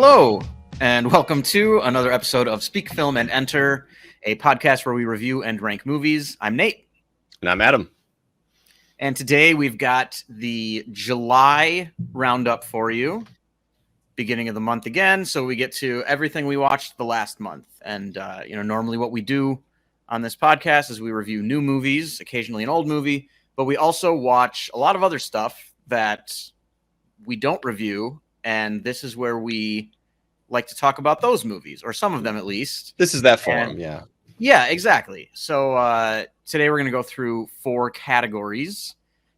Hello, and welcome to another episode of Speak, Film, and Enter, a podcast where we review and rank movies. I'm Nate. And I'm Adam. And today we've got the July Roundup for you, beginning of the month again. So we get to everything we watched the last month. And, normally what we do on this podcast is we review new movies, occasionally an old movie, but we also watch a lot of other stuff that we don't review. And this is where we like to talk about those movies, or some of them at least. This is that forum, yeah. Yeah, exactly. So today we're going to go through 4 categories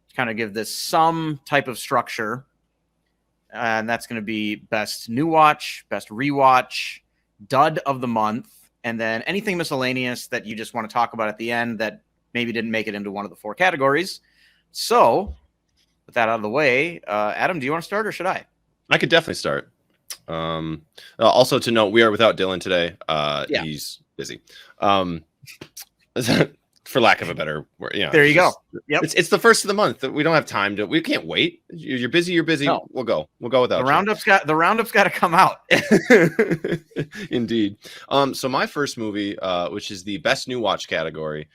to kind of give this some type of structure. And that's going to be best new watch, best rewatch, dud of the month, and then anything miscellaneous that you just want to talk about at the end that maybe didn't make it into one of the 4 categories. So with that out of the way, Adam, do you want to start or should I? I could definitely start. Also to note, we are without Dylan today. He's busy. For lack of a better word, there you go. Yep. It's the first of the month. We don't have time to. We can't wait. You're busy. You're busy. No. We'll go without the roundup's got to come out. Indeed. So my first movie, which is the best new watch category.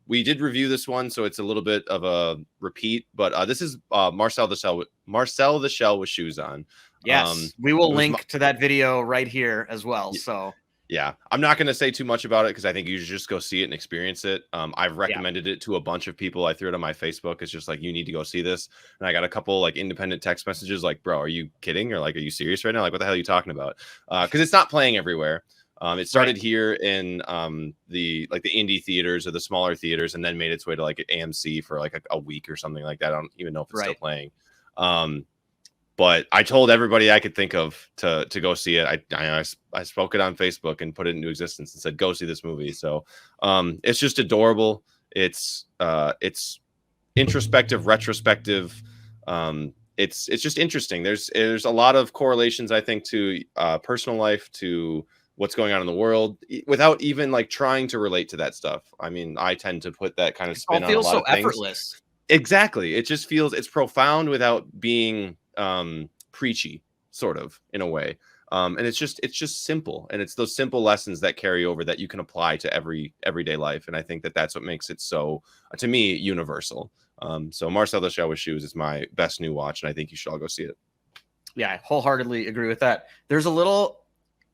We did review this one, so it's a little bit of a repeat. But this is Marcel the Shell with Shoes On. Yes, we will link to that video right here as well. So yeah, I'm not going to say too much about it because I think you should just go see it and experience it. I've recommended it to a bunch of people. I threw it on my Facebook. It's just like, you need to go see this. And I got a couple like independent text messages like, bro, are you kidding? Or like, are you serious right now? Like, what the hell are you talking about? Because it's not playing everywhere. It started here in the indie theaters or the smaller theaters, and then made its way to like AMC for like a week or something like that. I don't even know if it's still playing. But I told everybody I could think of to go see it. I spoke it on Facebook and put it into existence and said, go see this movie. So it's just adorable. It's introspective, retrospective. It's just interesting. There's a lot of correlations, I think, to personal life, to what's going on in the world, without even like trying to relate to that stuff. I mean, I tend to put that kind of spin on a lot of things. It feels so effortless. Exactly. It just feels, it's profound without being preachy, sort of, in a way. And it's just simple, and it's those simple lessons that carry over that you can apply to everyday life. And I think that's what makes it so, to me, universal. So Marcel the Shell with Shoes is my best new watch, and I think you should all go see it. Yeah, I wholeheartely agree with that.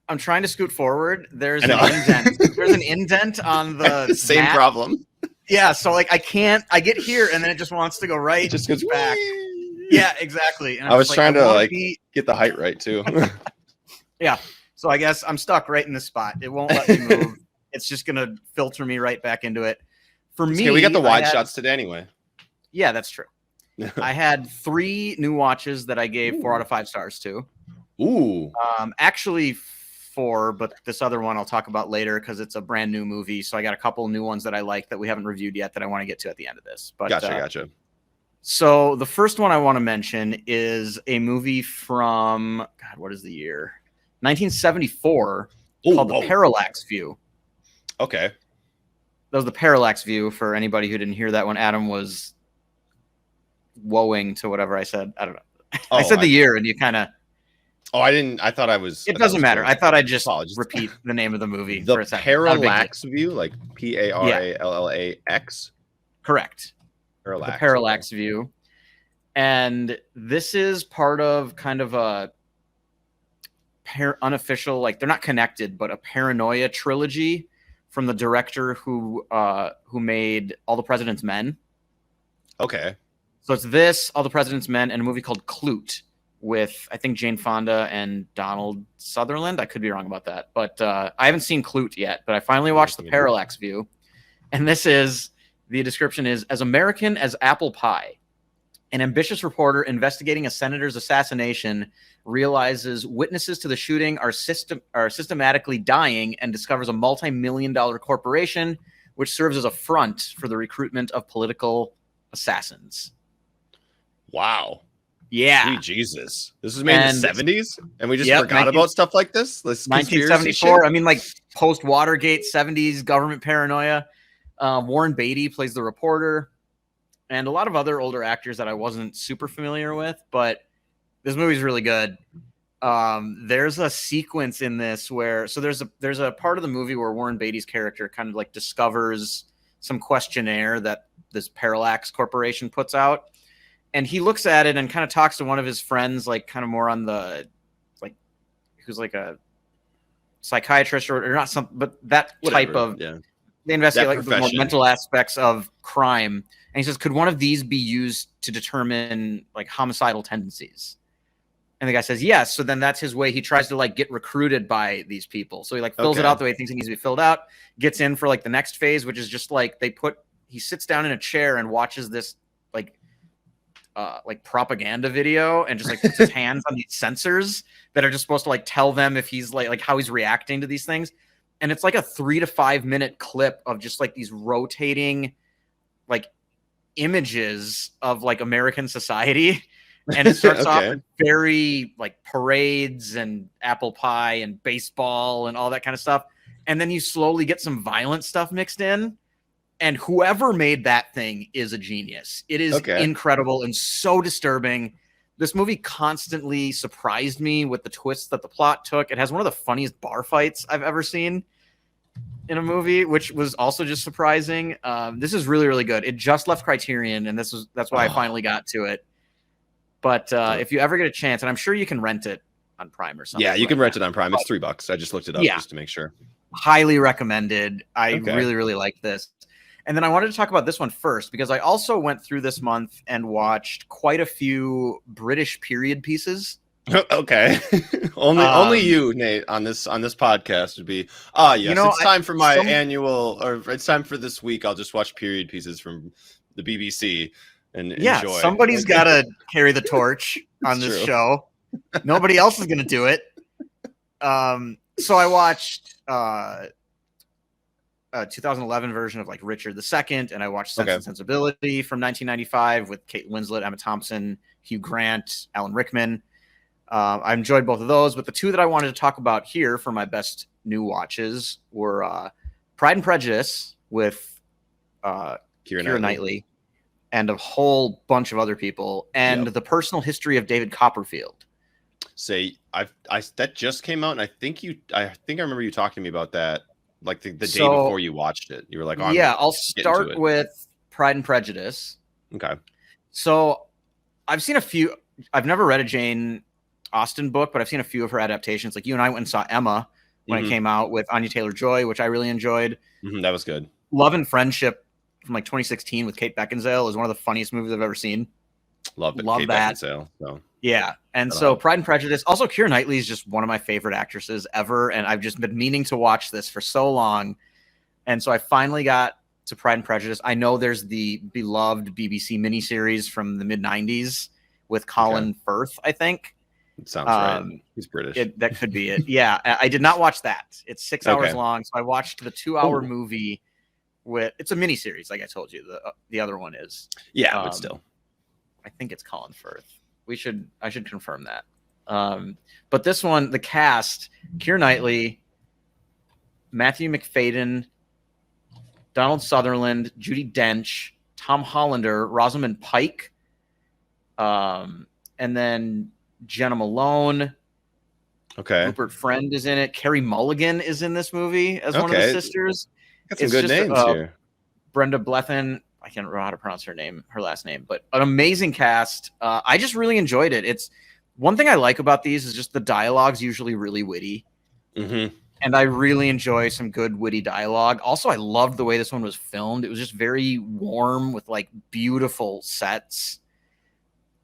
I'm trying to scoot forward. There's an indent. There's an indent on the same map. problem. Yeah, so like I get here and then it just wants to go right. It just goes back. Yeah, exactly. And I was trying to get the height right too. Yeah. So I guess I'm stuck right in this spot. It won't let me move. It's just gonna filter me right back into it. For me, we got the wide shots today anyway. Yeah, that's true. I had 3 new watches that I gave 4 out of 5 stars to. Ooh. Actually 4, but this other one I'll talk about later because it's a brand new movie. So I got a couple new ones that I like that we haven't reviewed yet that I want to get to at the end of this. But Gotcha. So the first one I want to mention is a movie from, God, what is the year? 1974, called The Parallax View. Okay. That was The Parallax View, for anybody who didn't hear that when Adam was woeing to whatever I said. I don't know. I said the year and you kind of... Oh, I didn't. I thought I was... It doesn't matter. I thought I'd just repeat the name of the movie for a second. The Parallax View, like Parallax? Correct. Parallax. The Parallax View. And this is part of kind of a unofficial, like they're not connected, but a paranoia trilogy from the director who made All the President's Men. Okay. So it's this, All the President's Men, and a movie called Clute with, I think, Jane Fonda and Donald Sutherland. I could be wrong about that. But I haven't seen Clute yet, but I finally watched The Parallax View. And the description is, as American as apple pie, an ambitious reporter investigating a senator's assassination realizes witnesses to the shooting are systematically dying and discovers a multi-million-dollar corporation which serves as a front for the recruitment of political assassins. Wow. Yeah. Jesus. This was made in the 70s? And we just forgot about stuff like this? 1974. I mean, like, post-Watergate, 70s, government paranoia. Warren Beatty plays the reporter. And a lot of other older actors that I wasn't super familiar with. But this movie's really good. There's a sequence in this where there's a part of the movie where Warren Beatty's character kind of like discovers some questionnaire that this Parallax Corporation puts out, and he looks at it and kind of talks to one of his friends, like kind of more on the like who's like a psychiatrist or not some, but that type of they investigate like the more mental aspects of crime. And he says, could one of these be used to determine like homicidal tendencies? And the guy says yes. So then that's his way. He tries to like get recruited by these people. So he like fills it out the way he thinks it needs to be filled out, gets in for like the next phase, which is just like he sits down in a chair and watches this like propaganda video and just like puts his hands on these sensors that are just supposed to like tell them if he's like how he's reacting to these things. And it's like a 3 to 5 minute clip of just like these rotating like images of like American society. And it starts off with very like parades and apple pie and baseball and all that kind of stuff. And then you slowly get some violent stuff mixed in. And whoever made that thing is a genius. It is incredible and so disturbing. This movie constantly surprised me with the twists that the plot took. It has one of the funniest bar fights I've ever seen in a movie, which was also just surprising. This is really, really good. It just left Criterion, and that's why I finally got to it. But if you ever get a chance, and I'm sure you can rent it on Prime or something. Yeah, you can rent it on Prime. It's $3. I just looked it up just to make sure. Highly recommended. I really, really like this. And then I wanted to talk about this one first because I also went through this month and watched quite a few British period pieces. Okay. only you, Nate, on this podcast would be yes, it's time for my annual, or it's time for this week. I'll just watch period pieces from the BBC and enjoy. Somebody's got to carry the torch on this show. Nobody else is going to do it. So I watched 2011 version of like Richard II, and I watched Sense and Sensibility from 1995 with Kate Winslet, Emma Thompson, Hugh Grant, Alan Rickman. I enjoyed both of those, but the two that I wanted to talk about here for my best new watches were Pride and Prejudice with Keira Knightley and a whole bunch of other people, and The Personal History of David Copperfield. That just came out, and I think I remember you talking to me about that like the day before you watched it. You were like, I'll start with Pride and Prejudice. Okay. So I've seen a few. I've never read a Jane Austen book, but I've seen a few of her adaptations. Like you and I went and saw Emma when it came out with Anya Taylor-Joy, which I really enjoyed. That was good. Love and Friendship from like 2016 with Kate Beckinsale is one of the funniest movies I've ever seen. Love Kate that. Beckinsale. So. Yeah. And so Pride and Prejudice. Also, Keira Knightley is just one of my favorite actresses ever. And I've just been meaning to watch this for so long. And so I finally got to Pride and Prejudice. I know there's the beloved BBC miniseries from the mid-90s with Colin Firth, I think. It sounds right. He's British. That could be it. Yeah. I did not watch that. It's 6 hours long. So I watched the 2-hour movie it's a miniseries, like I told you. The other one is. Yeah, but still. I think it's Colin Firth. I should confirm that. But this one, the cast, Keira Knightley, Matthew McFadden, Donald Sutherland, Judi Dench, Tom Hollander, Rosamund Pike, and then Jenna Malone. Okay. Rupert Friend is in it. Carey Mulligan is in this movie as one of the sisters. Got some good names here. Brenda Blethyn. I can't remember how to pronounce her last name, but an amazing cast. I just really enjoyed it. It's one thing I like about these is just the dialogue's usually really witty. Mm-hmm. And I really enjoy some good witty dialogue. Also, I loved the way this one was filmed. It was just very warm with like beautiful sets.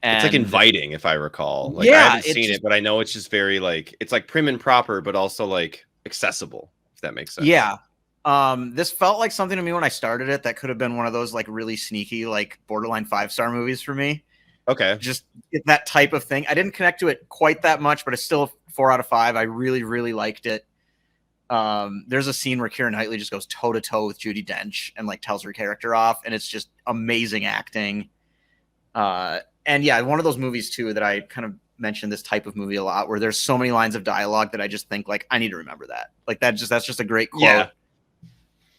And it's like inviting, if I recall. Like I haven't seen it, but I know it's just very like it's like prim and proper, but also like accessible, if that makes sense. Yeah. This felt like something to me when I started it that could have been one of those like really sneaky, like borderline 5-star movies for me. Okay. Just that type of thing. I didn't connect to it quite that much, but it's still a 4 out of 5. I really, really liked it. There's a scene where Keira Knightley just goes toe to toe with Judi Dench and like tells her character off, and it's just amazing acting. And yeah, one of those movies too that I kind of mentioned this type of movie a lot, where there's so many lines of dialogue that I just think like I need to remember that. Like that's just a great quote.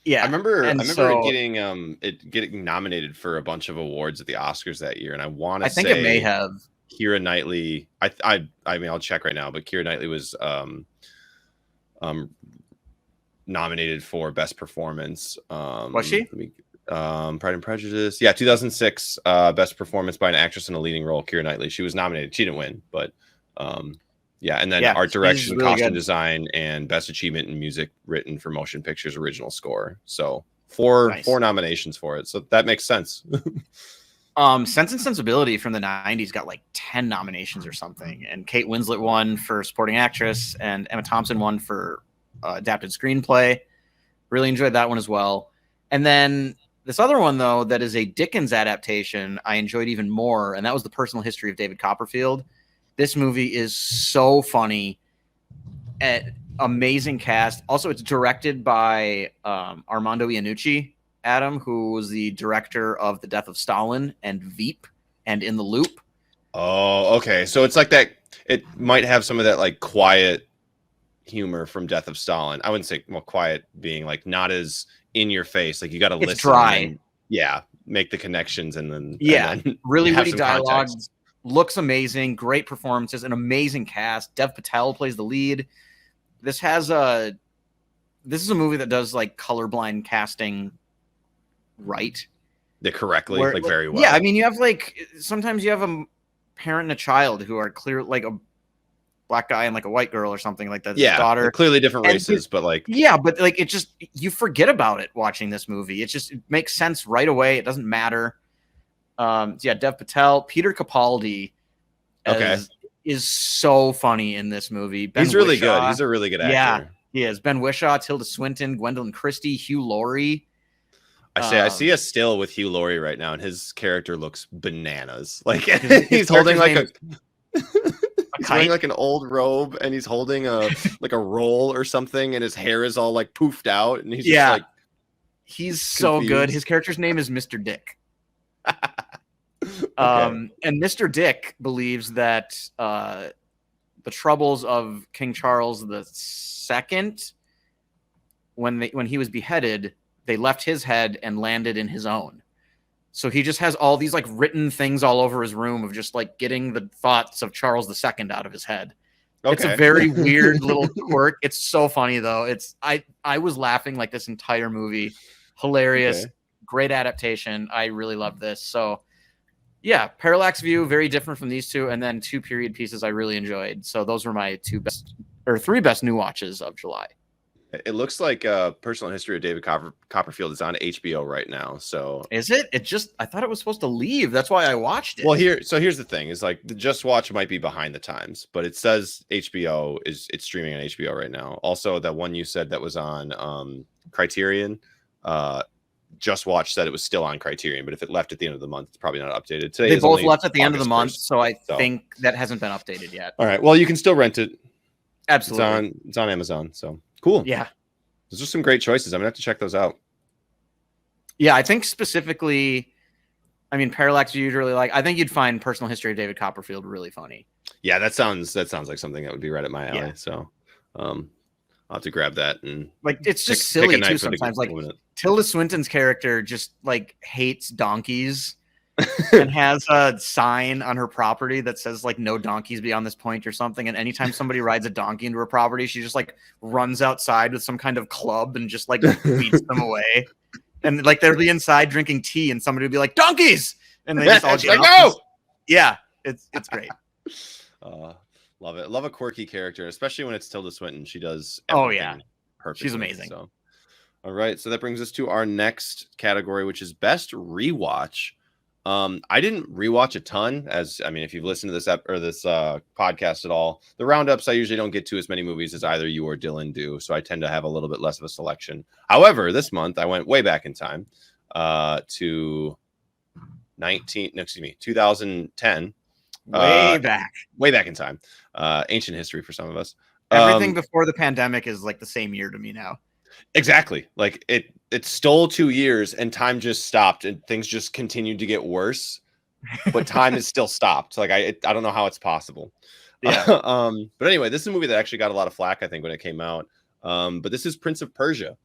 Yeah, I remember it getting nominated for a bunch of awards at the Oscars that year, and I think it may have. Keira Knightley. I mean, I'll check right now, but Keira Knightley was nominated for Best Performance. Was she? Pride and Prejudice. Yeah, 2006 Best Performance by an Actress in a Leading Role. Keira Knightley. She was nominated. She didn't win, but yeah. And then Art Direction, really Costume Design, and Best Achievement in Music Written for Motion Pictures Original Score. So four nominations for it. So that makes sense. Sense and Sensibility from the 90s got like 10 nominations or something, and Kate Winslet won for Supporting Actress, and Emma Thompson won for Adapted Screenplay. Really enjoyed that one as well. And then this other one, though, that is a Dickens adaptation, I enjoyed even more, and that was The Personal History of David Copperfield. This movie is so funny. Amazing cast. Also, it's directed by Armando Iannucci, Adam, who was the director of The Death of Stalin and Veep and In the Loop. Oh, okay. So it's like that. It might have some of that like quiet humor from Death of Stalin. I wouldn't say quiet being like not as in your face. Like you got to listen. Dry. And, make the connections and then really witty dialogue. Looks amazing. Great performances. An amazing cast. Dev Patel plays the lead. This is a movie that does like colorblind casting right. Correctly, like very well. Yeah, I mean, you have like sometimes you have a parent and a child who are clear like a black guy and like a white girl or something like that. Yeah, daughter, clearly different races, but like but like it just you forget about it watching this movie. It makes sense right away. It doesn't matter. Dev Patel, Peter Capaldi, is so funny in this movie. He's really good. He's a really good actor. Yeah, he is. Ben Whishaw, Tilda Swinton, Gwendolyn Christie, Hugh Laurie. I see a still with Hugh Laurie right now, and his character looks bananas. Like he's holding like he's wearing like an old robe, and he's holding a like a roll or something, and his hair is all like poofed out, and he's just like he's so good. His character's name is Mr. Dick. And Mr. Dick believes that the troubles of King Charles II, when he was beheaded, they left his head and landed in his own. So he just has all these like written things all over his room of just like getting the thoughts of Charles II out of his head. Okay. It's a very weird little quirk. It's so funny though. I was laughing like this entire movie. Hilarious. Okay. Great adaptation. I really love this. So yeah, Parallax View, very different from these two, and then two period pieces I really enjoyed. So those were my three best new watches of July. It looks like Personal History of David Copperfield is on HBO right now. So is it? I thought it was supposed to leave. That's why I watched it. Well, here's the thing: is like the Just Watch might be behind the times, but it says HBO it's streaming on HBO right now. Also, that one you said that was on Criterion. Just Watch said it was still on Criterion, but if it left at the end of the month, it's probably not updated. Today they both left at the end of the month, so I think that hasn't been updated yet. All right. Well, you can still rent it. Absolutely. It's on Amazon, so cool. Yeah. Those are some great choices. I'm gonna have to check those out. Yeah, I think specifically, I mean, Parallax View you'd really like. I think you'd find Personal History of David Copperfield really funny. Yeah, that sounds like something that would be right up my alley. Yeah. So I'll have to grab that and like it's just silly too sometimes. Like Tilda Swinton's character just like hates donkeys and has a sign on her property that says like no donkeys beyond this point or something. And anytime somebody rides a donkey into her property, she just like runs outside with some kind of club and just like beats them away. And like they'll be inside drinking tea and somebody will be like, donkeys! And they just all get like, no! Yeah, it's great. Love it. Love a quirky character, especially when it's Tilda Swinton. She does perfectly. She's amazing. So. All right, so that brings us to our next category, which is Best Rewatch. I didn't rewatch a ton, if you've listened to this podcast at all, the roundups, I usually don't get to as many movies as either you or Dylan do. So I tend to have a little bit less of a selection. However, this month I went way back in time, to 2010. Way back in time. Ancient history for some of us. Everything before the pandemic is like the same year to me now. Exactly. Like it stole 2 years and time just stopped and things just continued to get worse, but time is still stopped. Like I don't know how it's possible. Yeah. But anyway, this is a movie that actually got a lot of flack, I think, when it came out. But this is Prince of Persia,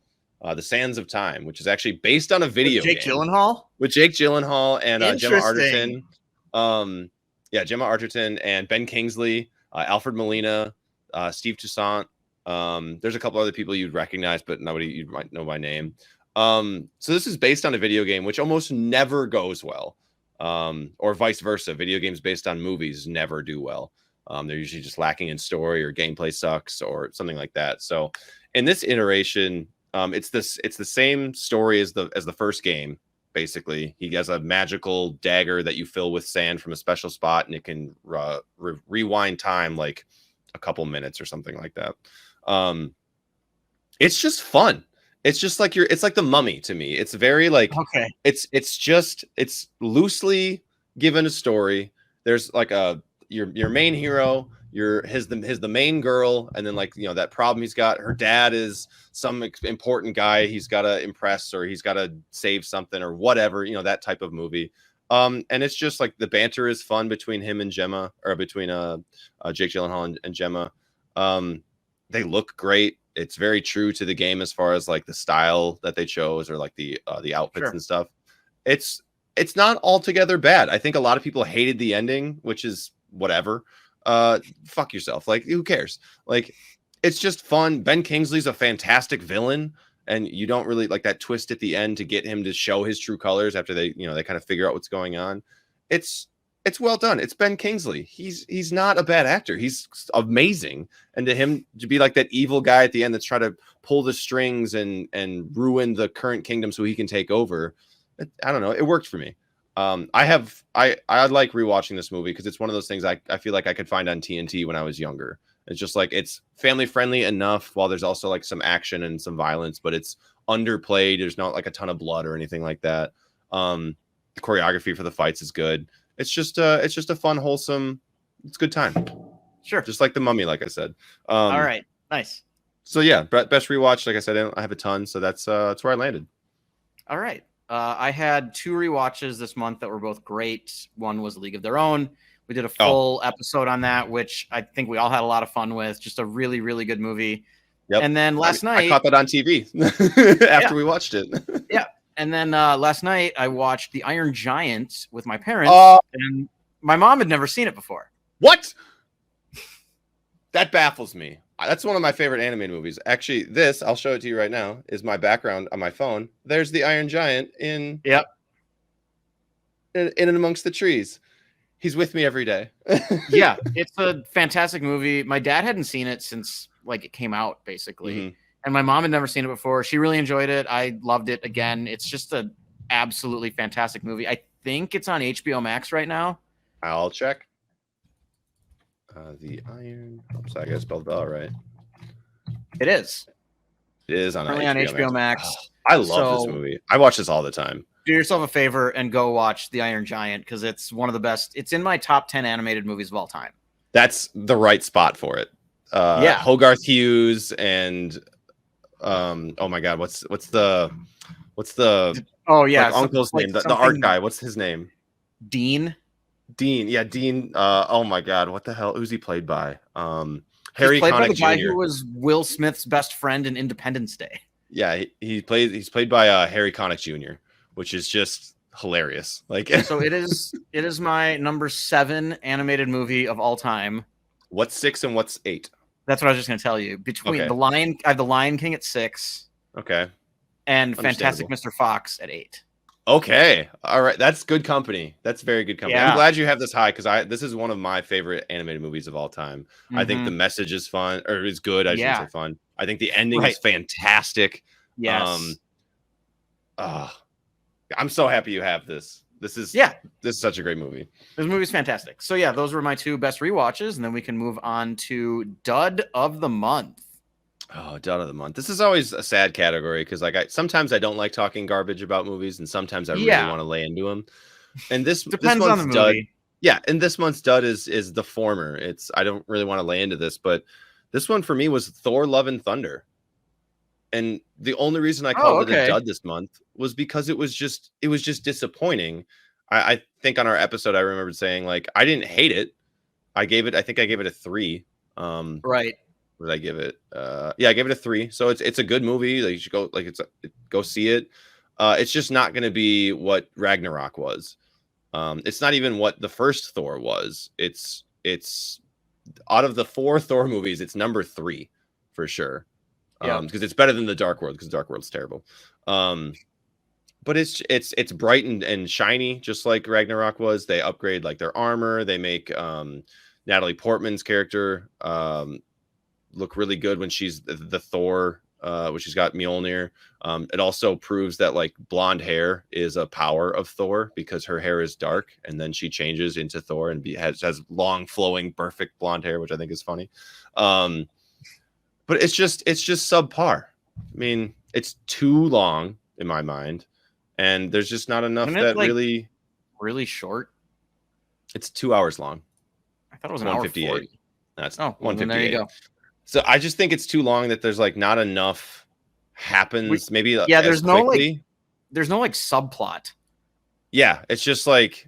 The Sands of Time, which is actually based on a video game. Jake Gyllenhaal? With Jake Gyllenhaal and Gemma Arterton. Yeah, Gemma Arterton and Ben Kingsley, Alfred Molina, Steve Toussaint. There's a couple other people you'd recognize, but nobody you might know by name. So this is based on a video game, which almost never goes well, or vice versa. Video games based on movies never do well. They're usually just lacking in story or gameplay sucks or something like that. So in this iteration, it's the same story as the first game. Basically, he has a magical dagger that you fill with sand from a special spot, and it can rewind time like a couple minutes or something like that. It's just fun. It's just like it's like The Mummy to me. It's very like, okay. It's loosely given a story. There's like your main hero, the main girl, and then, like, you know, that problem he's got. Her dad is some important guy he's got to impress, or he's got to save something or whatever, you know, that type of movie. And it's just like the banter is fun between him and Gemma, or between Jake Gyllenhaal and Gemma. They look great. It's very true to the game as far as like the style that they chose, or like the outfits and stuff. It's not altogether bad. I think a lot of people hated the ending, which is whatever. Fuck yourself. Like, who cares? Like, it's just fun. Ben Kingsley's a fantastic villain, and you don't really like that twist at the end to get him to show his true colors after they kind of figure out what's going on. It's well done. It's Ben Kingsley. He's not a bad actor. He's amazing. And to him to be like that evil guy at the end that's trying to pull the strings and ruin the current kingdom so he can take over, I don't know. It worked for me. I like rewatching this movie because it's one of those things I feel like I could find on TNT when I was younger. It's just like, it's family friendly enough while there's also like some action and some violence, but it's underplayed. There's not like a ton of blood or anything like that. The choreography for the fights is good. It's just a fun, wholesome, it's a good time. Sure. Just like The Mummy, like I said. All right. Nice. So yeah, best rewatch. Like I said, I have a ton, so that's where I landed. All right. I had 2 rewatches this month that were both great. One was League of Their Own. We did a full episode on that, which I think we all had a lot of fun with. Just a really, really good movie. Yep. And then last night, I caught that on TV after we watched it. Yeah. And then last night I watched The Iron Giant with my parents, and my mom had never seen it before. What? That baffles me. That's one of my favorite animated movies. Actually, I'll show it to you right now, is my background on my phone. There's the Iron Giant in and amongst the trees. He's with me every day. Yeah, it's a fantastic movie. My dad hadn't seen it since like it came out, basically. Mm-hmm. And my mom had never seen it before. She really enjoyed it. I loved it again. It's just an absolutely fantastic movie. I think it's on HBO Max right now. I'll check. The Iron. Oops, I gotta spell it all right. It is. It is on HBO Max. Oh, I love this movie. I watch this all the time. Do yourself a favor and go watch The Iron Giant, because it's one of the best. It's in my top 10 animated movies of all time. That's the right spot for it. Hogarth Hughes and oh my god, what's the uncle's name? The art guy. What's his name? Dean. Yeah, Dean. Oh my god, what the hell? Who's he played by? Harry played Connick by the guy Jr. who was Will Smith's best friend in Independence Day. Yeah, he's played by Harry Connick Jr., which is just hilarious. Like, so it is my number 7 animated movie of all time. What's 6 and what's 8? That's what I was just going to tell you. Between I have The Lion King at 6. Okay. And Fantastic Mr. Fox at 8. Okay. All right. That's good company. That's very good company. Yeah. I'm glad you have this high, because this is one of my favorite animated movies of all time. Mm-hmm. I think the message is fun, or is good. I shouldn't say fun. I think the ending is fantastic. Yes. I'm so happy you have this. This is such a great movie. This movie's fantastic. So yeah, those were my 2 best rewatches, and then we can move on to Dud of the Month. Oh, Dud of the Month. This is always a sad category, because like sometimes I don't like talking garbage about movies, and sometimes I really want to lay into them. And this depends this on the movie. Yeah, and this month's Dud is the former. I don't really want to lay into this, but this one for me was Thor: Love and Thunder. And the only reason I called it a dud this month was because it was just disappointing. I think on our episode I remember saying, like, I didn't hate it. I think I gave it a 3. Right. What did I give it? I gave it a 3. So it's a good movie. Like, you should go see it. It's just not going to be what Ragnarok was. It's not even what the first Thor was. It's out of the 4 Thor movies, it's number 3 for sure. Because it's better than the Dark World, because Dark World's terrible. But it's bright and shiny, just like Ragnarok was. They upgrade like their armor. They make Natalie Portman's character look really good when she's the Thor, when she's got Mjolnir. It also proves that like blonde hair is a power of Thor, because her hair is dark, and then she changes into Thor and has long flowing perfect blonde hair, which I think is funny. But it's just subpar. I mean, it's too long in my mind, and there's just not enough that like really short. It's 2 hours long. I thought it was an hour 40. That's 158. There you go. So I just think it's too long, that there's like not enough happens. Maybe there's no like subplot. Yeah, it's just like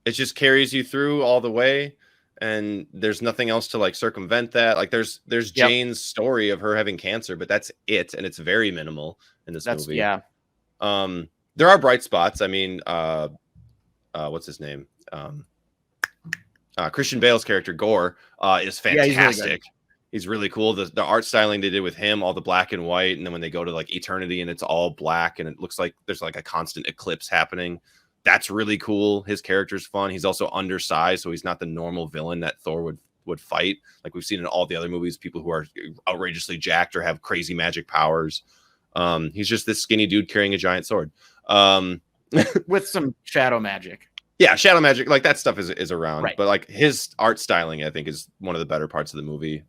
it just carries you through all the way, and there's nothing else to like circumvent that. Like there's Jane's story of her having cancer, but that's it, and it's very minimal in this movie. Yeah. There are bright spots. I mean, what's his name? Christian Bale's character Gore is fantastic. He's really cool. The art styling they did with him, all the black and white, and then when they go to like eternity and it's all black and it looks like there's like a constant eclipse happening. That's really cool. His character's fun. He's also undersized, so he's not the normal villain that Thor would fight. Like we've seen in all the other movies, people who are outrageously jacked or have crazy magic powers. He's just this skinny dude carrying a giant sword. With some shadow magic. Yeah, shadow magic, like that stuff is around, right. But like his art styling, I think, is one of the better parts of the movie,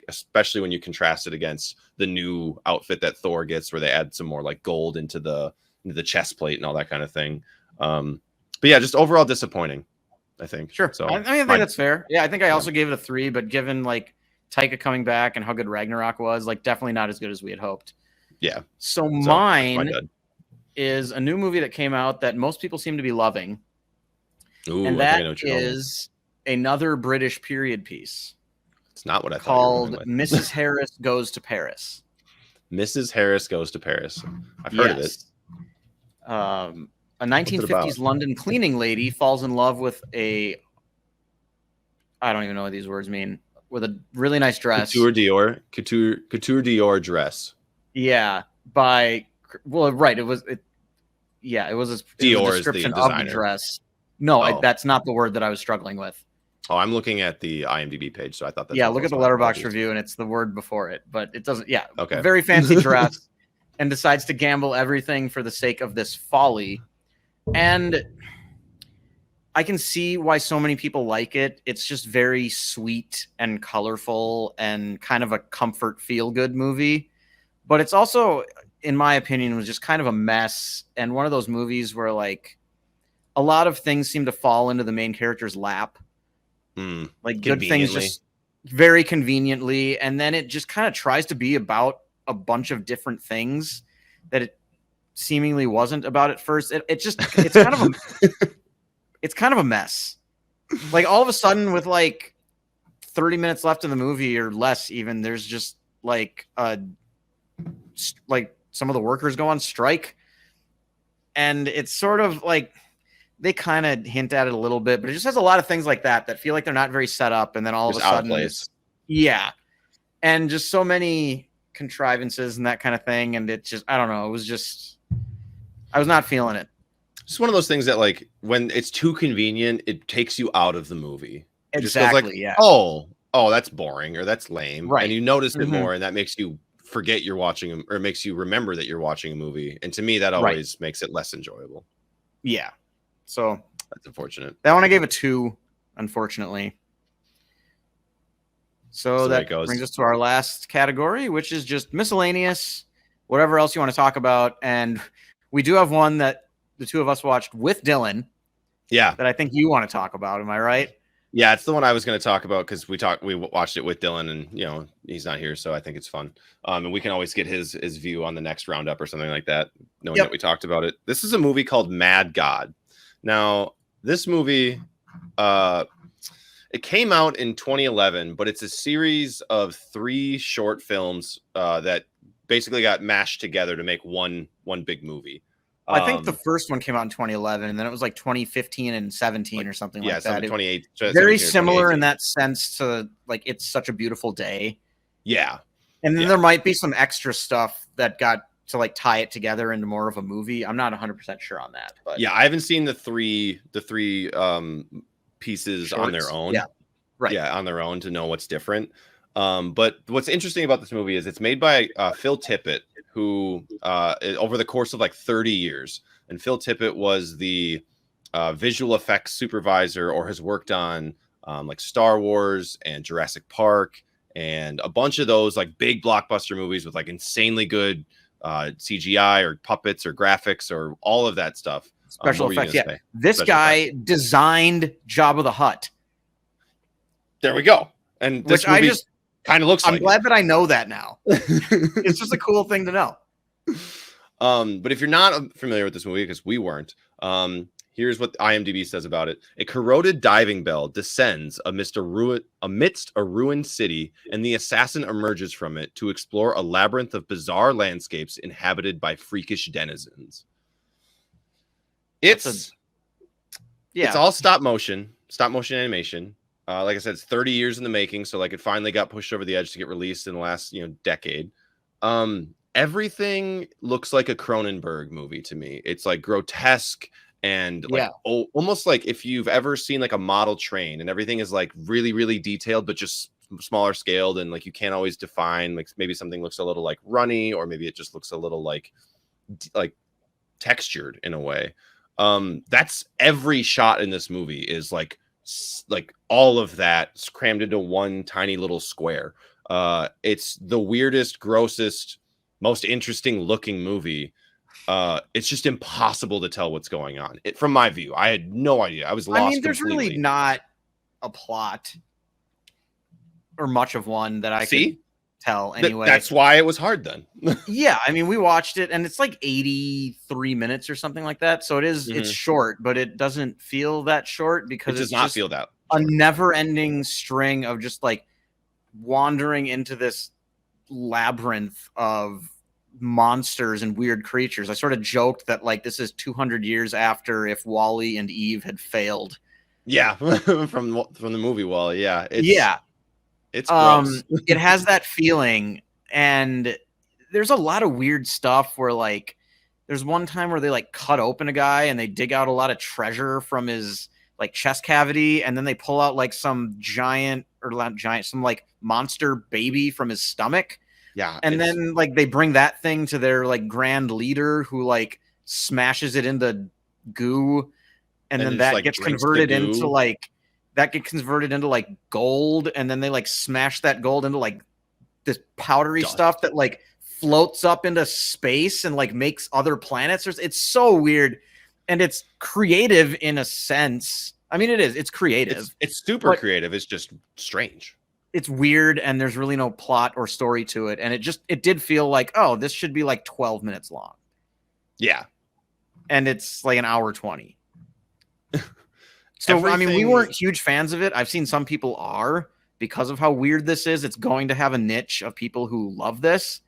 especially when you contrast it against the new outfit that Thor gets, where they add some more like gold into the chest plate and all that kind of thing. But yeah, just overall disappointing, I think. Sure. So I think that's fair. Yeah, I think I also gave it a 3, but given like Taika coming back and how good Ragnarok was, like definitely not as good as we had hoped. Yeah. So mine is a new movie that came out that most people seem to be loving. Ooh, and that is another British period piece. It's not what I called Mrs. Harris Goes to Paris. Mrs. Harris Goes to Paris. I've heard of it. A 1950s London cleaning lady falls in love with I don't even know what these words mean, with a really nice dress. Couture Dior dress. Yeah, right. It was a description of the dress. No, that's not the word that I was struggling with. Oh, I'm looking at the IMDb page, so I thought that. Yeah, look at the Letterboxd review, and it's the word before it, but it doesn't. Yeah, okay. Very fancy dress, and decides to gamble everything for the sake of this folly. And I can see why so many people like it. It's just very sweet and colorful and kind of a comfort feel-good movie. But it's also, in my opinion, was just kind of a mess, and one of those movies where like a lot of things seem to fall into the main character's lap. Like good things just very conveniently, and then it just kind of tries to be about a bunch of different things that it seemingly wasn't about at first. It's kind of a mess. Like all of a sudden, with like 30 minutes left in the movie or less, even, there's just like some of the workers go on strike, and it's sort of like they kind of hint at it a little bit, but it just has a lot of things like that feel like they're not very set up, and then all of a sudden, and just so many contrivances and that kind of thing, and it just, I don't know, it was just, I was not feeling it. It's one of those things that like when it's too convenient, it takes you out of the movie. Exactly. Yeah. Oh, that's boring, or that's lame, right? And you notice it more, and that makes you forget you're watching, or makes you remember that you're watching a movie. And to me, that always makes it less enjoyable. Yeah. So that's unfortunate. That one I gave a 2, unfortunately. So that brings us to our last category, which is just miscellaneous, whatever else you want to talk about. And we do have one that the two of us watched with Dylan. Yeah. That I think you want to talk about. Am I right? Yeah, it's the one I was going to talk about because we watched it with Dylan, and he's not here, so I think it's fun. And we can always get his view on the next roundup or something like that, knowing that we talked about it. This is a movie called Mad God. Now, this movie, it came out in 2011, but it's a series of 3 short films that basically got mashed together to make one big movie. I think the first one came out in 2011, and then it was like 2015 and 17 or something like that. 28. Very similar in that sense to like It's Such a Beautiful Day. Yeah. And then there might be some extra stuff that got to like tie it together into more of a movie. I'm not 100% sure on that. But yeah, I haven't seen the three pieces Shorts. on their own. Yeah. Right. Yeah, on their own to know what's different. But what's interesting about this movie is it's made by Phil Tippett, who over the course of like 30 years, and Phil Tippett was the visual effects supervisor, or has worked on like Star Wars and Jurassic Park and a bunch of those like big blockbuster movies with like insanely good CGI or puppets or graphics or all of that stuff. Special effects. Yeah, this guy designed Jabba the Hutt. There we go. And this which I just kind of looks like. I'm glad that I know that now. It's just a cool thing to know. But if you're not familiar with this movie, because we weren't, here's what IMDb says about it. A corroded diving bell descends amidst a ruined city, and the assassin emerges from it to explore a labyrinth of bizarre landscapes inhabited by freakish denizens. It's all stop motion animation. Like I said, it's 30 years in the making, so like it finally got pushed over the edge to get released in the last decade. Everything looks like a Cronenberg movie to me. It's like grotesque and like almost like if you've ever seen like a model train, and everything is like really, really detailed, but just smaller scaled, and like you can't always define, like maybe something looks a little like runny, or maybe it just looks a little like textured in a way. That's every shot in this movie is like all of that crammed into one tiny little square. It's the weirdest, grossest, most interesting looking movie. It's just impossible to tell what's going on. From my view, I had no idea. I was lost. I mean, there's completely. really not a plot or much of one that I could tell anyway. That's why it was hard then. Yeah, I mean, we watched it and it's like 83 minutes or something like that. So it is it's short, but it doesn't feel that short because it does not feel that short. A never-ending string of just like wandering into this labyrinth of monsters and weird creatures. I sort of joked that like this is 200 years after if Wall-E and Eve had failed. Yeah, from the movie Wall-E. Yeah, it's gross. It has that feeling, and there's a lot of weird stuff where like there's one time where they like cut open a guy and they dig out a lot of treasure from his like chest cavity, and then they pull out like some some like monster baby from his stomach. Yeah. And then like they bring that thing to their like grand leader who like smashes it into goo, and then that gets converted into like gold, and then they like smash that gold into like this powdery stuff that like floats up into space and like makes other planets. It's so weird, and it's creative in a sense. I mean, it's creative. It's super creative. It's just strange. It's weird, and there's really no plot or story to it, and it did feel like, oh, this should be like 12 minutes long. Yeah. And it's like an hour 20. So, I mean, we weren't huge fans of it. I've seen some people are, because of how weird this is. It's going to have a niche of people who love this,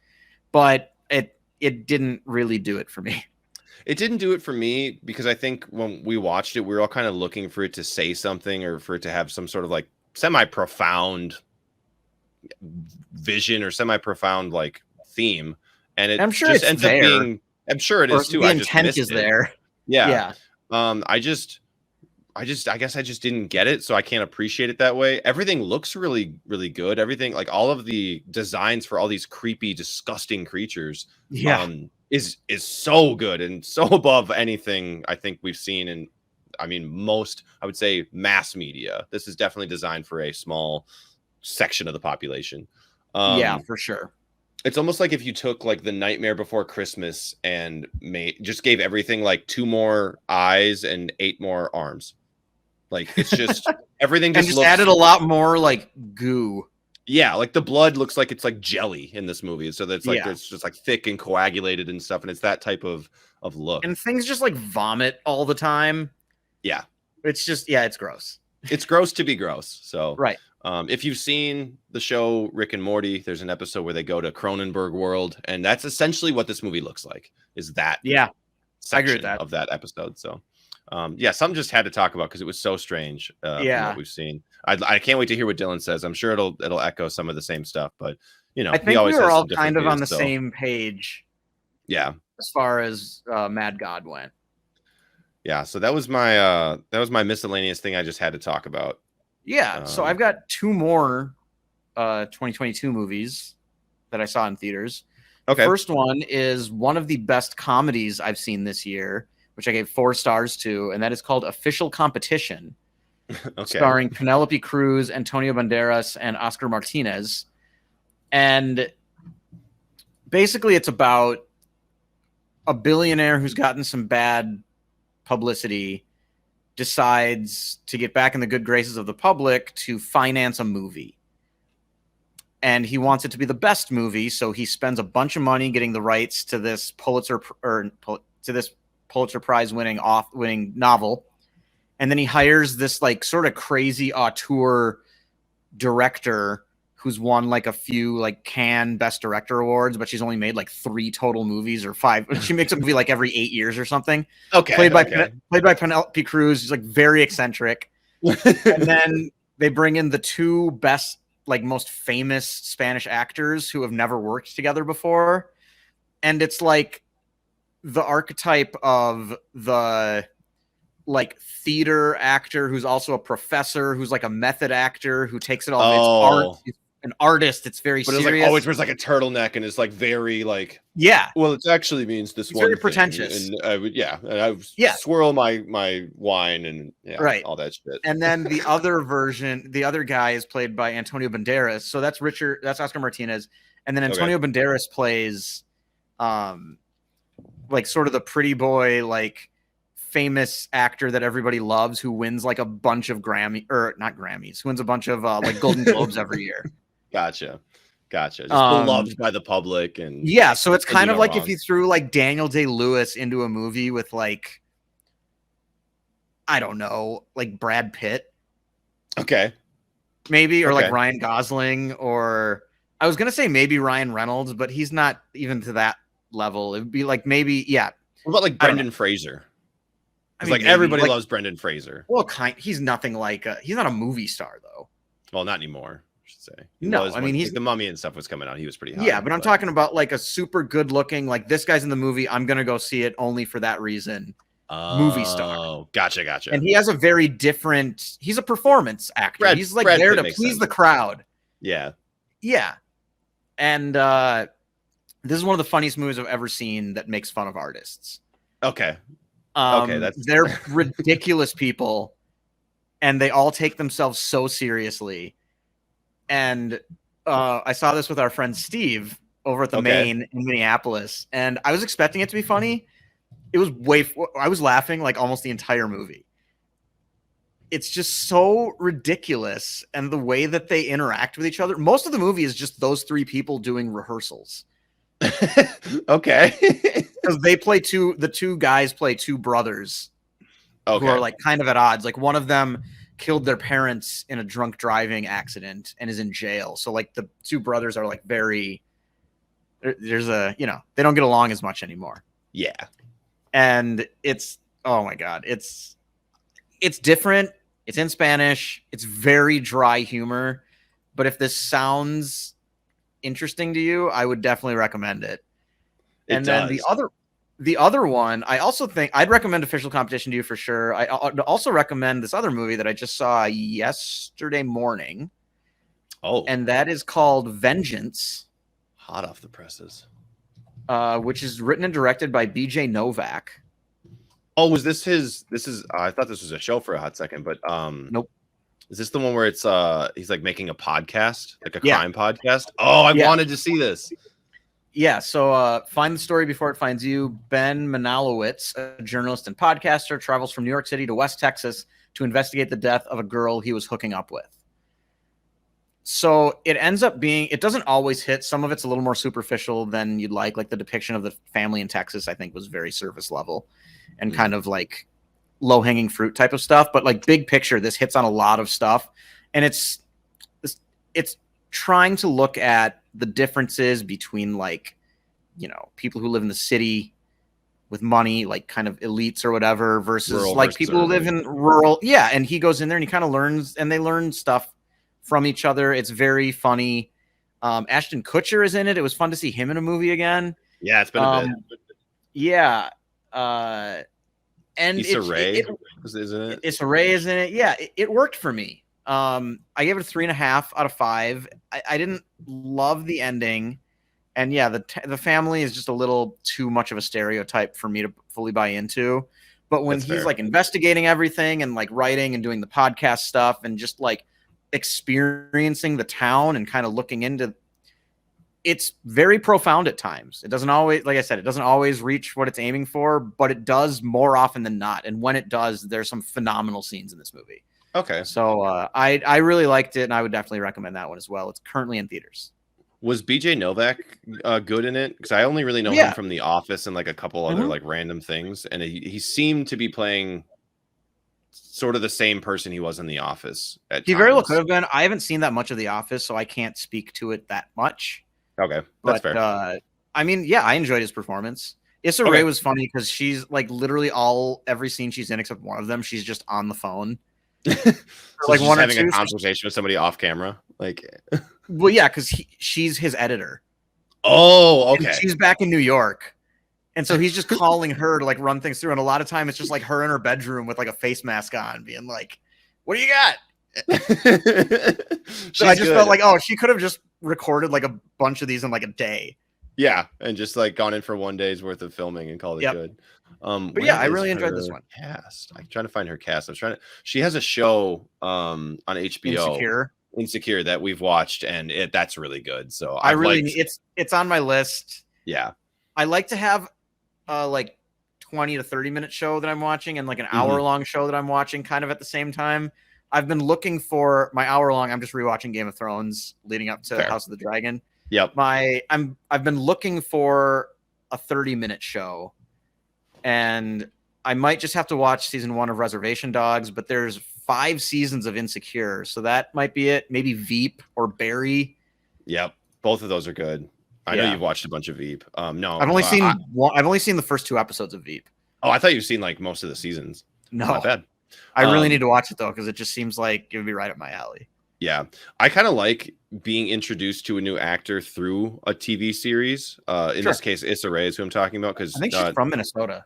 but it didn't really do it for me. It didn't do it for me because I think when we watched it, we were all kind of looking for it to say something, or for it to have some sort of like semi-profound vision or semi-profound like theme. And it just ends up being, I'm sure it is too. The intent is there. Yeah. I guess I just didn't get it, so I can't appreciate it that way. Everything looks really, really good. Everything, like all of the designs for all these creepy, disgusting creatures, is so good and so above anything I think we've seen in, I mean, most, I would say, mass media. This is definitely designed for a small section of the population. Yeah, for sure. It's almost like if you took like The Nightmare Before Christmas and just gave everything like 2 more eyes and 8 more arms. Like it's just everything just looks, added a lot more like goo. Yeah, like the blood looks like it's like jelly in this movie. So that's like it's just like thick and coagulated and stuff, and it's that type of look. And things just like vomit all the time. Yeah. It's just it's gross. It's gross to be gross. So right. If you've seen the show Rick and Morty, there's an episode where they go to Cronenberg world, and that's essentially what this movie looks like. Is that section of that episode. So, something just had to talk about because it was so strange from what we've seen. I can't wait to hear what Dylan says. I'm sure it'll echo some of the same stuff, but I think we were all kind of on the same page. Yeah, as far as Mad God went. Yeah, so that was my miscellaneous thing I just had to talk about. Yeah, so I've got 2 more 2022 movies that I saw in theaters. Okay. The first one is one of the best comedies I've seen this year, which I gave 4 stars to, and that is called Official Competition, starring Penelope Cruz, Antonio Banderas, and Oscar Martinez. And basically it's about a billionaire who's gotten some bad publicity decides to get back in the good graces of the public to finance a movie. And he wants it to be the best movie, so he spends a bunch of money getting the rights to this Pulitzer Prize winning novel. And then he hires this like sort of crazy auteur director who's won like a few like Cannes Best Director awards, but she's only made like 3 total movies or 5. She makes a movie like every 8 years or something. Played by Penelope Cruz. She's like very eccentric. And then they bring in the 2 best, like most famous Spanish actors who have never worked together before. And it's like the archetype of the like theater actor who's also a professor, who's like a method actor who takes it all. It's art. An artist. It's very serious. Like always wears like a turtleneck and it's like very like Well, it actually means this it's one. Very pretentious. And I would swirl my wine and all that shit. And then the other version, the other guy is played by Antonio Banderas. So that's Oscar Martinez, and then Antonio Banderas plays, like sort of the pretty boy, like famous actor that everybody loves who wins like a bunch of who wins a bunch of like Golden Globes every year. Gotcha. Just beloved by the public. And so it's kind of like if you threw like Daniel Day-Lewis into a movie with like, I don't know, like Brad Pitt. Maybe, or like Ryan Gosling, or I was going to say maybe Ryan Reynolds, but he's not even to that level. It would be like maybe, What about like Brendan Fraser? I mean, like everybody loves Brendan Fraser. Well, he's nothing like he's not a movie star though. Well, not anymore. Say. He's the Mummy and stuff was coming out. He was pretty hot. Yeah, but I'm talking about like a super good looking, like this guy's in the movie. I'm gonna go see it only for that reason. Movie star. Oh, gotcha. And he has a very different. He's a performance actor. He's like there to please the crowd. Yeah. And this is one of the funniest movies I've ever seen that makes fun of artists. They're ridiculous people, and they all take themselves so seriously. And I saw this with our friend Steve over at the Main in Minneapolis, and I was expecting it to be funny. It was I was laughing like almost the entire movie. It's just so ridiculous, and the way that they interact with each other. Most of the movie is just those 3 people doing rehearsals. Because the 2 guys play 2 brothers who are like kind of at odds. Like one of them killed their parents in a drunk driving accident and is in jail. So like the 2 brothers are like there's they don't get along as much anymore. Yeah. And it's, oh my God, it's different. It's in Spanish. It's very dry humor. But if this sounds interesting to you, I would definitely recommend it. And then the other one, I also think I'd recommend Official Competition to you for sure. I also recommend this other movie that I just saw yesterday morning. And that is called Vengeance. Hot off the presses. Which is written and directed by BJ Novak. Oh, was this his? This is. I thought this was a show for a hot second, but nope. Is this the one where it's he's like making a podcast, like a crime podcast? Oh, I wanted to see this. Yeah, so Find the Story Before It Finds You. Ben Manalowitz, a journalist and podcaster, travels from New York City to West Texas to investigate the death of a girl he was hooking up with. So it ends up being, it doesn't always hit. Some of it's a little more superficial than you'd like. Like the depiction of the family in Texas, I think, was very surface level and kind of like low-hanging fruit type of stuff. But like big picture, this hits on a lot of stuff. And it's trying to look at the differences between like, people who live in the city with money, like kind of elites or whatever, versus Rural like versus people who live urban. in rural. Yeah, and he goes in there and he kind of learns, and they learn stuff from each other. It's very funny. Ashton Kutcher is in it. It was fun to see him in a movie again. Yeah, it's been a bit. Yeah. And Issa Rae, isn't it? Issa Rae is in it. Yeah, it worked for me. I gave it a 3.5 out of 5. I didn't love the ending. And yeah, the family is just a little too much of a stereotype for me to fully buy into. But when he's like investigating everything and like writing and doing the podcast stuff and just like experiencing the town and kind of looking into, it's very profound at times. It doesn't always, like I said, it doesn't always reach what it's aiming for, but it does more often than not. And when it does, there's some phenomenal scenes in this movie. Okay. So I really liked it, and I would definitely recommend that one as well. It's currently in theaters. Was BJ Novak good in it? Because I only really know him from The Office and like a couple other like random things, and he seemed to be playing sort of the same person he was in The Office. He very well could have been. I haven't seen that much of The Office, so I can't speak to it that much. Okay, that's fair. I mean, yeah, I enjoyed his performance. Issa Rae was funny because she's like literally every scene she's in except one of them, she's just on the phone. So like one having a conversation with somebody off camera, like. Well, yeah, because she's his editor. Oh, okay. And she's back in New York, and so he's just calling her to like run things through. And a lot of time, it's just like her in her bedroom with like a face mask on, being like, "What do you got?" So I just felt like, oh, she could have just recorded like a bunch of these in like a day. Yeah, and just like gone in for one day's worth of filming and called it good. But yeah, I really enjoyed this one. Cast. I'm trying to find her cast. She has a show on HBO. Insecure that we've watched, and that's really good. So it's on my list. Yeah, I like to have like 20 to 30 minute show that I'm watching and like an hour long show that I'm watching kind of at the same time. I've been looking for my hour long. I'm just rewatching Game of Thrones leading up to House of the Dragon. Yep. I've been looking for a 30-minute show, and I might just have to watch season 1 of Reservation Dogs, but there's 5 seasons of Insecure, so that might be it. Maybe Veep or Barry. Yep, both of those are good. I know you've watched a bunch of Veep. No, I've only seen I've only seen the first 2 episodes of Veep. Oh, I thought you've seen like most of the seasons. No, not bad. I really need to watch it though, because it just seems like it would be right up my alley. Yeah, I kind of like being introduced to a new actor through a TV series. In this case, Issa Rae is who I'm talking about, because I think she's from Minnesota.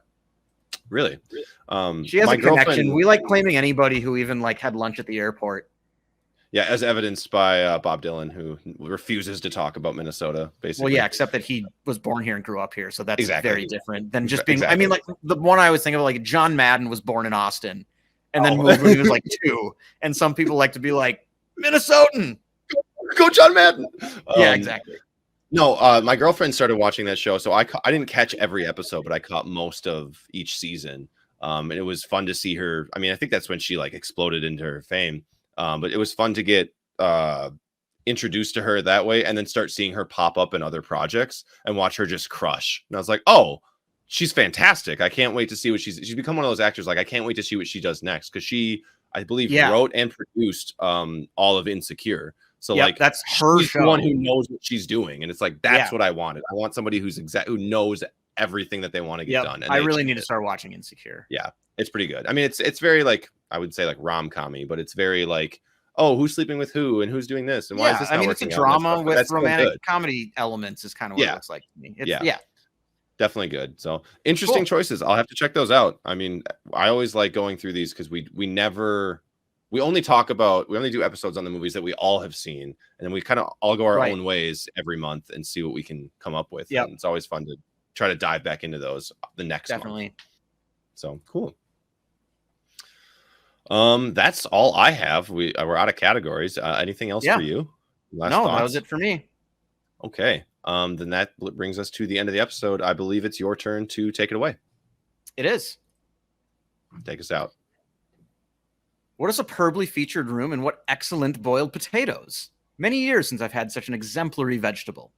Really? She has a connection. We like claiming anybody who even like had lunch at the airport. Yeah, as evidenced by Bob Dylan, who refuses to talk about Minnesota, basically. Well, yeah, except that he was born here and grew up here, so that's very different than just being. I mean, like the one I was thinking of, like John Madden was born in Austin, and then moved when he was like 2. And some people like to be like Minnesotan. Go John Madden. Yeah, exactly. No, my girlfriend started watching that show, so I didn't catch every episode, but I caught most of each season. And it was fun to see her. I mean, I think that's when she like exploded into her fame. But it was fun to get introduced to her that way, and then start seeing her pop up in other projects and watch her just crush. And I was like, oh, she's fantastic. I can't wait to see what she's become one of those actors. Like, I can't wait to see what she does next, because she, I believe, wrote and produced all of Insecure. So like that's her she's the one who knows what she's doing, and it's like that's what I wanted. I want somebody who knows everything that they want to get done. And I really need to start watching Insecure. Yeah, it's pretty good. I mean, it's very like, I would say like rom-com-y, but it's very like, oh, who's sleeping with who and who's doing this and why is this? I mean, it's a drama with romantic comedy elements is kind of what it looks like to me. Definitely good. So interesting choices. I'll have to check those out. I mean, I always like going through these because we only do episodes on the movies that we all have seen, and then we kind of all go our own ways every month and see what we can come up with. And it's always fun to try to dive back into those the next month. So cool. That's all I have. We're out of categories. Anything else for you? Last thoughts? That was it for me. Okay. Then that brings us to the end of the episode. I believe it's your turn to take it away. It is. Take us out. What a superbly featured room, and what excellent boiled potatoes. Many years since I've had such an exemplary vegetable.